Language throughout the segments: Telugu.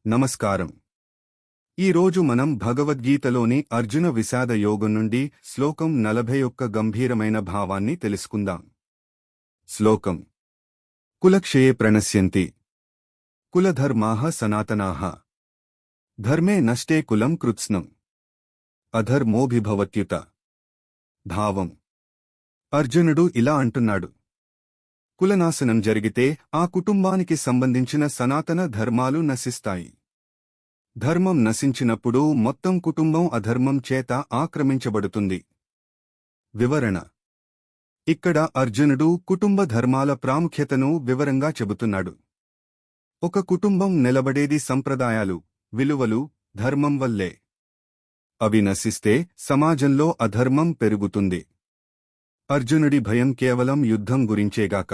నమస్కారం. ఈరోజు మనం భగవద్గీతలోని అర్జున విషాద యోగం నుండి శ్లోకం 41 గంభీరమైన భావాన్ని తెలుసుకుందాం. శ్లోకం: కులక్షయే ప్రణశ్యంతి కులధర్మాః సనాతనాః ధర్మే నష్టే కులం కృత్స్నం అధర్మోభిభవత్యుత. భావం: అర్జునుడు ఇలా అంటున్నాడు, కులనాశనం జరిగితే ఆ కుటుంబానికి సంబంధించిన సనాతన ధర్మాలు నశిస్తాయి. ధర్మం నశించినప్పుడు మొత్తం కుటుంబం అధర్మం చేత ఆక్రమించబడుతుంది. వివరణ: ఇక్కడ అర్జునుడు కుటుంబ ధర్మాల ప్రాముఖ్యతను వివరంగా చెబుతున్నాడు. ఒక కుటుంబం నిలబడేది సంప్రదాయాలు, విలువలు, ధర్మం వల్లే. అవి నశిస్తే సమాజంలో అధర్మం పెరుగుతుంది. అర్జునుడి భయం కేవలం యుద్ధం గురించేగాక,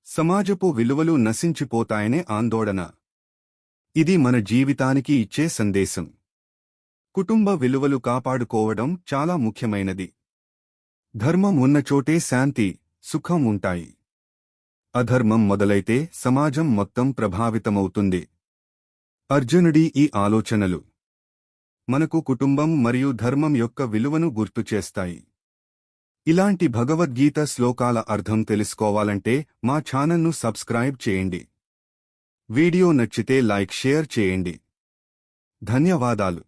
సమాజపు విలువలు నశించిపోతాయనే ఆందోళన. ఇది మన జీవితానికి ఇచ్చే సందేశం. కుటుంబ విలువలు కాపాడుకోవడం చాలా ముఖ్యమైనది. ధర్మం ఉన్నచోటే శాంతి, సుఖం ఉంటాయి. అధర్మం మొదలైతే సమాజం మొత్తం ప్రభావితమవుతుంది. అర్జునుడి ఈ ఆలోచనలు మనకు కుటుంబం మరియు ధర్మం యొక్క విలువను గుర్తుచేస్తాయి. ఇలాంటి భగవద్గీత శ్లోకాల అర్థం తెలుసుకోవాలంటే మా ఛానల్ను సబ్స్క్రైబ్ చేయండి. వీడియో నచ్చితే లైక్ షేర్ చేయండి. ధన్యవాదాలు.